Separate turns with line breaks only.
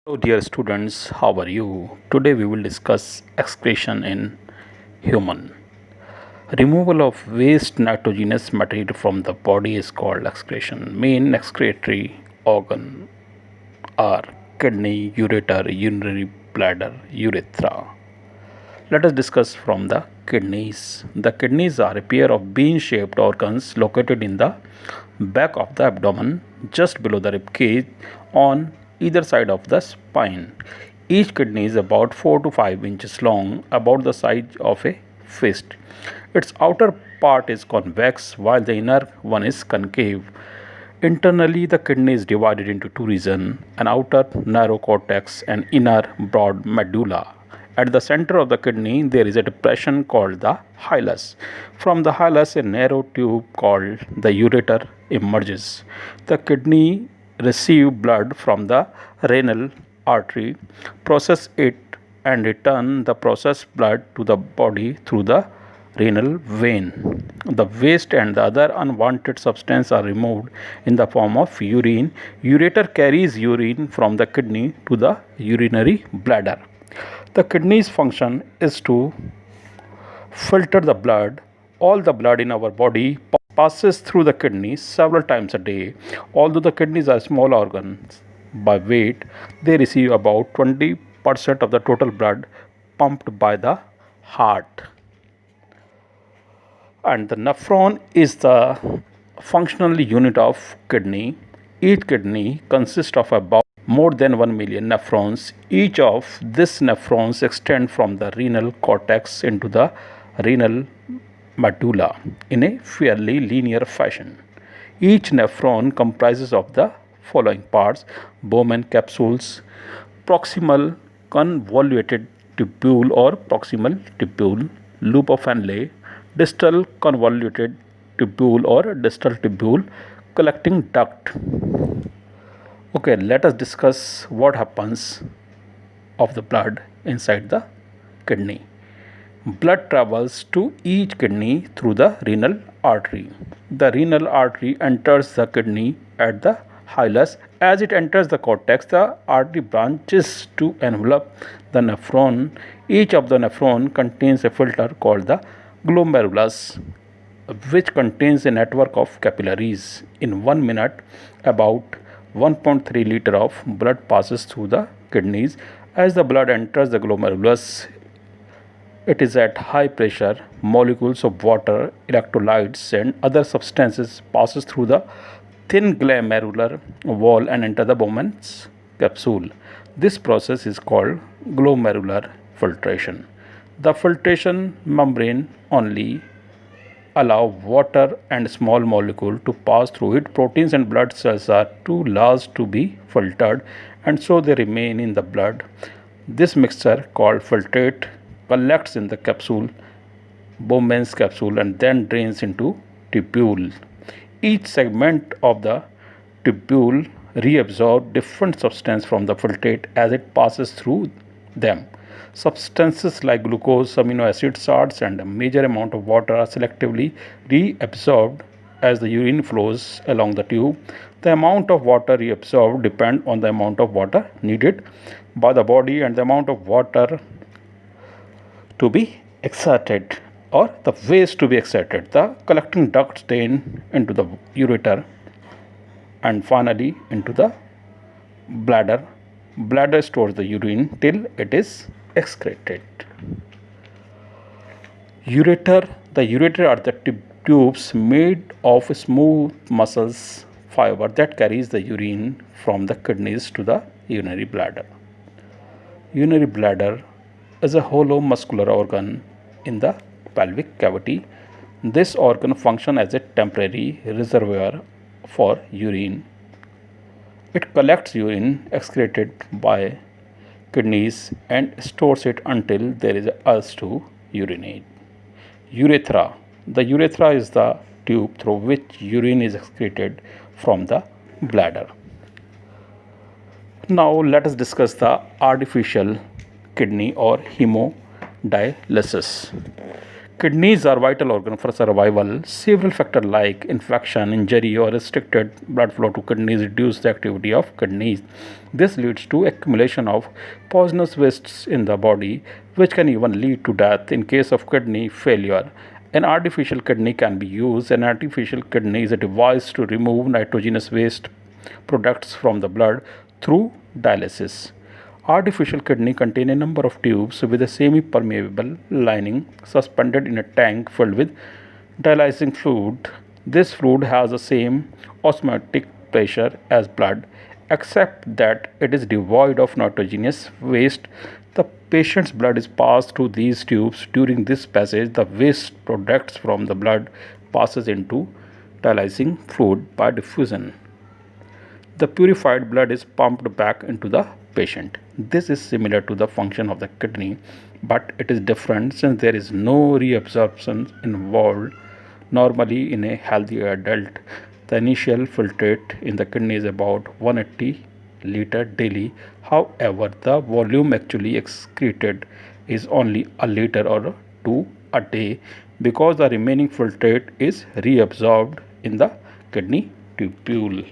Hello, dear students, how are you? Today we will discuss excretion in human. Removal of waste nitrogenous material from the body is called excretion. Main excretory organ are kidney, ureter, urinary bladder, urethra. Let us discuss from the kidneys. The kidneys are a pair of bean-shaped organs located in the back of the abdomen, just below the rib cage, on either side of the spine. Each kidney is about 4 to 5 inches long, about the size of a fist. Its outer part is convex, while the inner one is concave. Internally, the kidney is divided into two regions, an outer narrow cortex and inner broad medulla. At the center of the kidney, there is a depression called the hilus. From the hilus, a narrow tube called the ureter emerges. The kidney receives blood from the renal artery, process it, and return the processed blood to the body through the renal vein. The waste and the other unwanted substances are removed in the form of urine. Ureter carries urine from the kidney to the urinary bladder. The kidney's function is to filter the blood. All the blood in our body passes through the kidneys several times a day. Although the kidneys are small organs by weight, they receive about 20% of the total blood pumped by the heart. And the nephron is the functional unit of kidney. Each kidney consists of about more than 1 million nephrons. Each of these nephrons extend from the renal cortex into the renal medulla in a fairly linear fashion. Each nephron comprises of the following parts: Bowman capsules, proximal convoluted tubule or proximal tubule, loop of Henle, distal convoluted tubule or distal tubule, collecting duct. Okay, let us discuss what happens of the blood inside the kidney. Blood travels to each kidney through the renal artery. The renal artery enters the kidney at the hilus. As it enters the cortex, the artery branches to envelop the nephron. Each of the nephron contains a filter called the glomerulus, which contains a network of capillaries. In 1 minute, about 1.3 liter of blood passes through the kidneys. As the blood enters the glomerulus, it is at high pressure. Molecules of water, electrolytes, and other substances passes through the thin glomerular wall and enter the Bowman's capsule. This process is called glomerular filtration. The filtration membrane only allow water and small molecule to pass through it. Proteins and blood cells are too large to be filtered, and so they remain in the blood. This mixture called filtrate collects in the capsule, Bowman's capsule, and then drains into tubule. Each segment of the tubule reabsorbs different substance from the filtrate as it passes through them. Substances like glucose, amino acid, salts, and a major amount of water are selectively reabsorbed as the urine flows along the tube. The amount of water reabsorbed depends on the amount of water needed by the body and the amount of water to be exerted or the waste to be exerted. The collecting ducts drain into the ureter and finally into the bladder. Bladder stores the urine till it is excreted. Ureter. The ureter are the tubes made of smooth muscles fiber that carries the urine from the kidneys to the urinary bladder. Urinary bladder is a hollow muscular organ in the pelvic cavity. This organ functions as a temporary reservoir for urine. It collects urine excreted by kidneys and stores it until there is an urge to urinate. Urethra. The urethra is the tube through which urine is excreted from the bladder. Now let us discuss the artificial kidney or hemodialysis. Kidneys are vital organ for survival. Several factors like infection, injury, or restricted blood flow to kidneys reduce the activity of kidneys. This leads to accumulation of poisonous wastes in the body, which can even lead to death in case of kidney failure. An artificial kidney can be used. An artificial kidney is a device to remove nitrogenous waste products from the blood through dialysis. Artificial kidney contain a number of tubes with a semi-permeable lining suspended in a tank filled with dialysing fluid. This fluid has the same osmotic pressure as blood, except that it is devoid of nitrogenous waste. The patient's blood is passed through these tubes. During this passage, the waste products from the blood passes into dialysing fluid by diffusion. The purified blood is pumped back into the patient. This is similar to the function of the kidney, but it is different since there is no reabsorption involved. Normally, in a healthy adult, the initial filtrate in the kidney is about 180 liter daily. However, the volume actually excreted is only a liter or two a day because the remaining filtrate is reabsorbed in the kidney tubule.